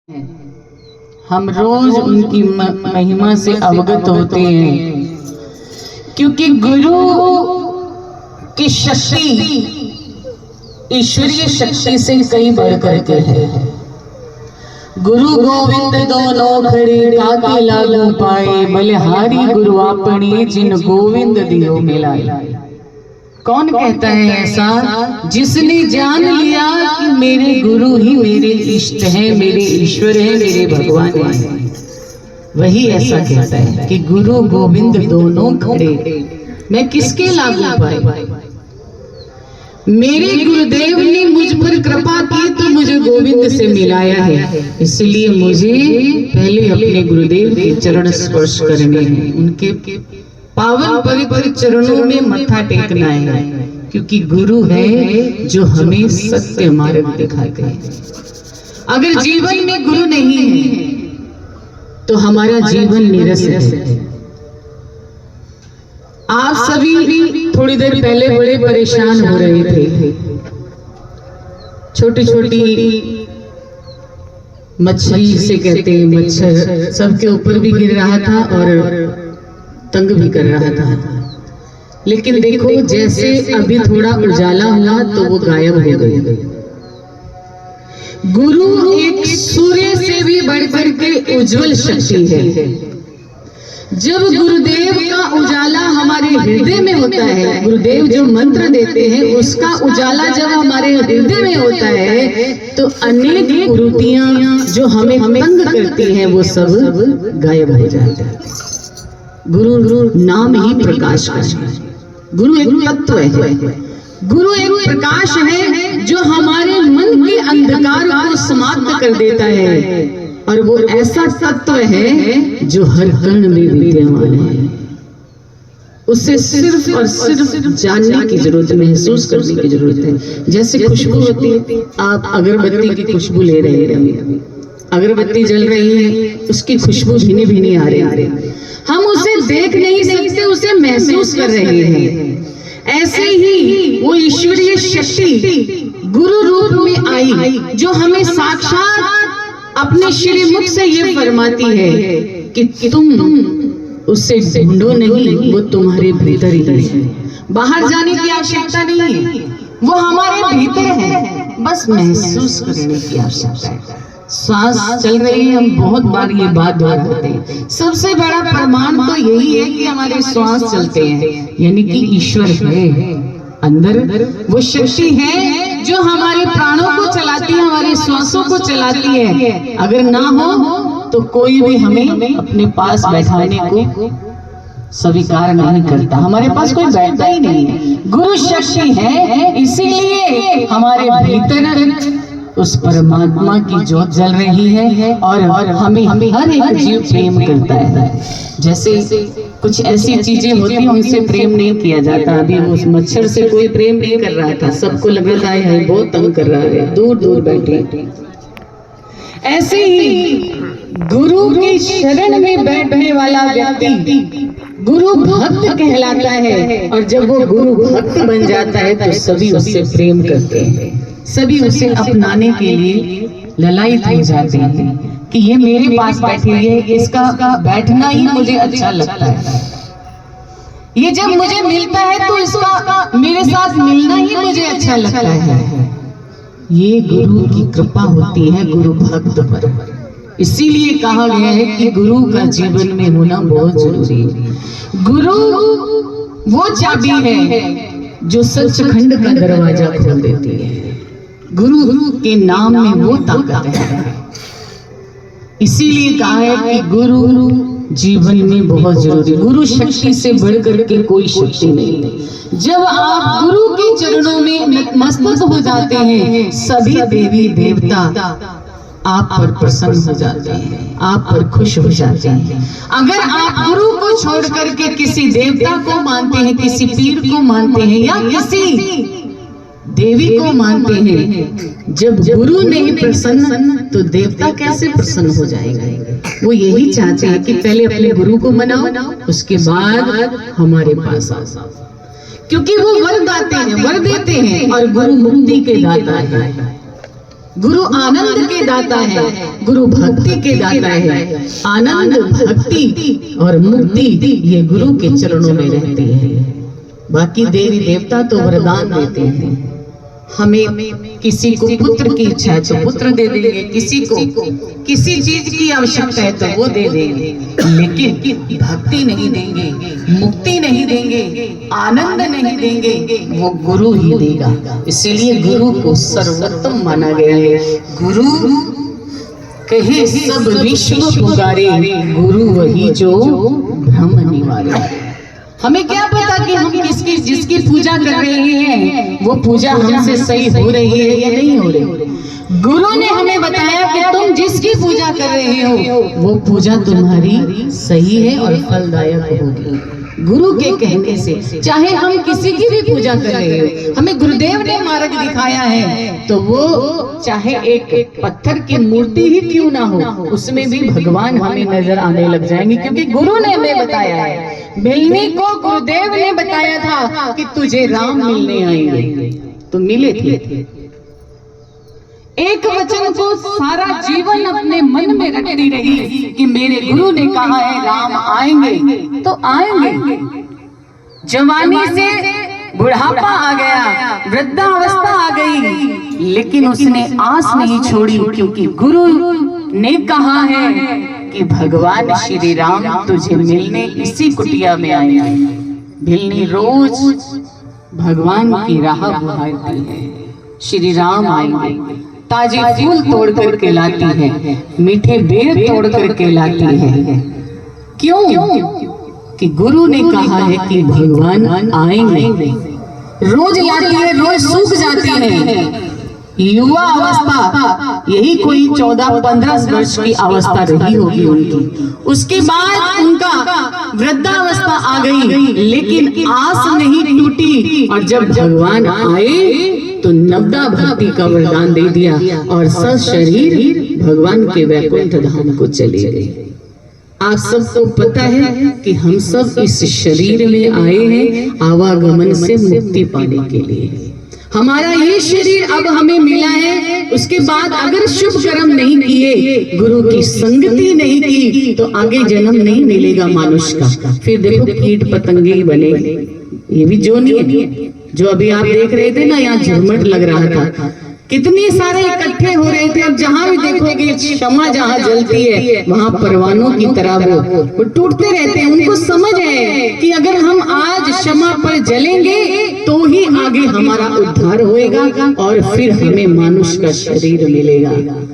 हम रोज उनकी महिमा से अवगत होते हैं, क्योंकि गुरु की शक्ति ईश्वरीय शक्ति से कई बढ़ करके है। गुरु गोविंद दोनों खड़े काके लागू पाए, बलिहारी गुरु आपने जिन गोविंद दियो मिलाए। कौन कहता है ऐसा? जिसने जान लिया कि मेरे गुरु ही मेरे इष्ट हैं, मेरे ईश्वर हैं, मेरे भगवान हैं, वही ऐसा कहता है कि गुरु गोविंद दोनों खड़े, मैं किसके लागू पाए? मेरे गुरुदेव ने मुझ पर कृपा की तो मुझे गोविंद से मिलाया है, इसलिए मुझे पहले अपने गुरुदेव के चरण स्पर्श करने हैं, उनके पावन पवित्र चरणों में मत्था टेकना है, क्योंकि गुरु है जो हमें सत्य मार्ग दिखाते हैं। अगर जीवन में गुरु नहीं है तो हमारा जीवन निरस है। आप सभी थोड़ी देर पहले बड़े परेशान हो रहे थे, छोटी छोटी मछली से कहते हैं मच्छर सबके ऊपर भी गिर रहा था और तंग भी कर रहा था, लेकिन देखो जैसे अभी थोड़ा उजाला हुआ तो वो गायब हो गए। गुरु एक सूर्य से भी बढ़कर के उज्जवल शक्ति है। जब गुरुदेव का उजाला हमारे हृदय में होता है, गुरुदेव जो मंत्र देते हैं उसका उजाला जब हमारे हृदय में होता है तो अनेक कुरीतियां जो हमें तंग करती हैं वो सब गायब हो जाती है। गुरु नाम ही प्रकाश का है। गुरु एक तत्व है, गुरु एक प्रकाश है जो हमारे मन के अंधकार को समाप्त कर देता है, और वो ऐसा तत्व है जो हर कण में विद्यमान है। उसे सिर्फ और सिर्फ जानने की जरूरत, महसूस करने की जरूरत है। जैसे खुशबू होती है, आप अगरबत्ती की खुशबू ले रहे हैं, अगरबत्ती जल रही है, उसकी खुशबू भीनी भीनी आ रही है, हम उसे देख नहीं सकते, उसे महसूस कर रहे हैं। ऐसे ही वो ईश्वरीय शक्ति गुरु रूप में आई जो हमें साक्षात अपने श्री मुख से ये फरमाती है कि तुम उससे ढूंढो नहीं, वो तुम्हारे भीतर ही है। बाहर जाने की आवश्यकता नहीं है, वो हमारे भीतर है, बस महसूस करने की आवश्यकता है। श्वास चल रही है, हम बहुत बार ये बात दोहराते हैं। सबसे बड़ा प्रमाण तो यही है कि हमारे श्वास चलते हैं, यानी कि ईश्वर है अंदर, वो शक्ति है जो हमारे प्राणों को चलाती है, हमारे श्वासों को चलाती है। अगर ना हो तो कोई भी हमें अपने पास बैठाने को स्वीकार नहीं करता, हमारे पास कोई बैठता ही नहीं है। गुरु शक्ति है, इसीलिए हमारे भीतर उस परमात्मा की ज्योत जल रही है और हमें हर एक जीव प्रेम करता है। जैसे कुछ ऐसी चीजें होती हैं उनसे प्रेम नहीं किया जाता। अभी उस मच्छर से कोई प्रेम नहीं कर रहा था, सबको लग रहा है बहुत तंग कर रहा है, दूर दूर बैठे। ऐसे ही गुरु की शरण में बैठने वाला व्यक्ति गुरु भक्त कहलाता है, और जब वो गुरु भक्त बन जाता है तो सभी उससे प्रेम करते हैं, सभी उसे अपनाने के लिए ललायित हो जाते हैं कि ये मेरे पास बैठी है, इसका बैठना ही मुझे अच्छा लगता है, ये जब मुझे मिलता है तो इसका मेरे साथ मिलना ही मुझे अच्छा लगता है। ये गुरु की कृपा होती है गुरु भक्त पर। इसीलिए कहा गया है कि गुरु का जीवन में होना बहुत जरूरी है। गुरु वो चाबी है जो सचखंड का दरवाजा खोल देती है। गुरु के नाम में वो ताकत है, इसीलिए कहा है कि गुरु जीवन में बहुत जरूरी। गुरु शक्ति से बढ़कर के कोई शक्ति नहीं है। जब आप गुरु के चरणों में नतमस्तक हो जाते हैं, सभी देवी देवता आप पर प्रसन्न हो जाते हैं, आप पर खुश हो जाते हैं। अगर आप गुरु को छोड़ करके किसी देवता को मानते हैं, किसी पीर को मानते हैं या किसी देवी को मानते हैं, जब गुरु नहीं प्रसन्न तो देवता कैसे प्रसन्न हो जाएगा? वो यही चाहते हैं कि पहले अपने गुरु को मनाओ, उसके बाद हमारे पास आओ, क्योंकि वो वर दाते हैं, वर देते हैं, और गुरु मुक्ति के दाता है। गुरु आनंद के दाता है, गुरु भक्ति के दाता है। आनंद, भक्ति और मुक्ति ये गुरु के चरणों में रहती है। बाकी देवी देवता तो वरदान देते हैं। हमें किसी को पुत्र की इच्छा है तो पुत्र दे देंगे, किसी को किसी चीज की आवश्यकता है तो वो दे देंगे, लेकिन भक्ति नहीं देंगे, मुक्ति नहीं देंगे, आनंद नहीं देंगे, वो गुरु ही देगा। इसीलिए गुरु को सर्वोत्तम माना गया है। गुरु कहे सब विश्व पुकारे, गुरु वही जो भ्रम निवारे। हमें क्या पता कि हम जिसकी पूजा कर रहे हैं वो पूजा हमसे सही हो रही है या नहीं हो रही। गुरु ने हमें बताया कि तुम जिसकी पूजा कर रहे हो वो पूजा तुम्हारी सही है और फलदायक होगी। गुरु के कहने से, चाहे हम किसी की भी पूजा कर रहे हो, हमें गुरुदेव ने मार्ग दिखाया है तो वो चाहे एक पत्थर की मूर्ति ही क्यों ना हो, उसमें भी भगवान हमें नजर आने लग जाएंगे, क्योंकि गुरु ने हमें बताया है। मिलने को गुरुदेव ने बताया था कि तुझे राम मिलने आएंगे, तो मिले थे। एक वचन को सारा जीवन अपने मन में रखती रही कि मेरे गुरु ने कहा है राम आएंगे तो आएंगे। जवानी से बुढ़ापा आ गया, वृद्धावस्था आ गई, लेकिन उसने आस नहीं छोड़ी, क्योंकि गुरु ने कहा है कि भगवान श्री राम तुझे मिलने इसी कुटिया में आएंगे। भिलनी रोज भगवान की राह बुहारती है। श्री राम आएंगे, ताजे फूल तोड़ करके लाती है, मीठे बेर तोड़ करके लाती है। क्यों? कि गुरु ने कहा है कि भगवान आएंगे। रोज लाती है, रोज सूख जाती है। युवा अवस्था यही कोई 14-15 वर्ष की अवस्था रही होगी उनकी, उसके बाद उनका वृद्धावस्था आ गई, लेकिन आस नहीं टूटी। और जब भगवान आए तो नवदा भक्ति का वरदान दे दिया और सशरीर भगवान के वैकुंठ धाम को चले गए। आप सबको पता है कि हम सब इस शरीर में आए हैं आवागमन से मुक्ति पाने के लिए। हमारा ये शरीर अब हमें मिला है, उसके बाद अगर शुभ कर्म नहीं किए, गुरु की संगति नहीं की, तो आगे जन्म नहीं मिलेगा मनुष्य का। फिर देखो कीट पतंगे ही बने। ये भी जो नहीं है, जो अभी आप देख रहे थे ना, यहाँ झुरमट लग रहा था, कितने सारे इकट्ठे हो रहे थे। अब जहां भी देखोगे क्षमा जहां जलती है वहां परवानों की तरह वो टूटते रहते हैं। उनको समझ है कि अगर हम आज क्षमा पर जलेंगे तो ही आगे हमारा उद्धार होएगा और फिर हमें मनुष्य का शरीर मिलेगा।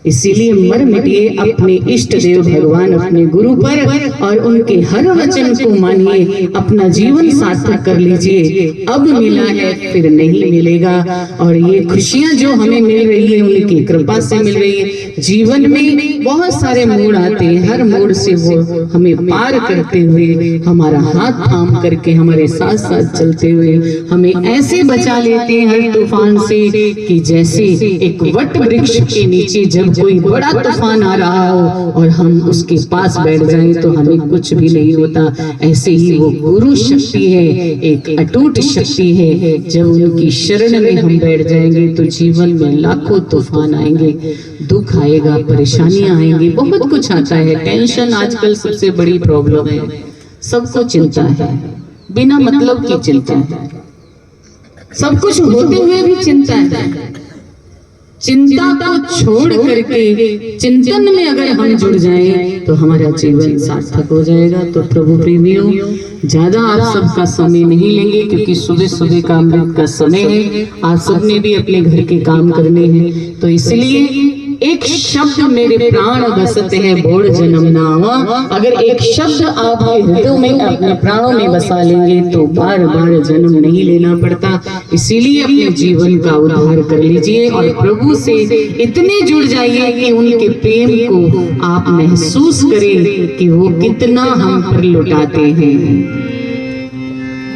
इसीलिए मर मिटिए अपने इष्ट देव भगवान अपने गुरु पर और उनके हर वचन को मानिए, अपना जीवन सार्थक कर लीजिए। अब मिला है फिर नहीं मिलेगा। और ये खुशियां जो हमें मिल रही है उनकी कृपा से मिल रही है। जीवन में बहुत सारे मोड़ आते हैं, हर मोड़ से वो हमें पार करते हुए, हमारा हाथ थाम करके हमारे साथ साथ चलते हुए हमें ऐसे बचा लेते हैं हर तूफान से कि जैसे एक वट वृक्ष के नीचे जब कोई बड़ा तूफान आ रहा हो और हम उसके पास बैठ जाएं तो हमें कुछ भी नहीं होता। ऐसे ही वो गुरु शक्ति है, एक अटूट शक्ति है। जब उनकी शरण में हम बैठ जाएंगे तो जीवन में लाखों तूफान आएंगे, दुख आएगा, परेशानियां आएंगी, बहुत कुछ आता है। टेंशन आजकल सबसे बड़ी प्रॉब्लम है, सबको चिंता है, बिना मतलब की चिंता है, सब कुछ होते हुए भी चिंता है। चिंता को छोड़ करके चिंतन में अगर हम जुड़ जाएं तो हमारा जीवन सार्थक हो जाएगा। तो प्रभु प्रेमियों, ज्यादा आप सबका समय नहीं लेंगे क्योंकि सुबह सुबह का अमृत का समय है। आप सबने भी अपने घर के काम करने हैं, तो इसलिए एक शब्द मेरे प्राण बसते हैं बोड़ जन्म नावा। अगर एक शब्द आपके हृदय में अपने प्राणों में बसा लेंगे तो बार बार जन्म नहीं लेना पड़ता। इसीलिए अपने जीवन का उद्धार कर लीजिए और प्रभु से इतने जुड़ जाइए कि उनके प्रेम को आप महसूस करें कि वो कितना हम पर लुटाते हैं।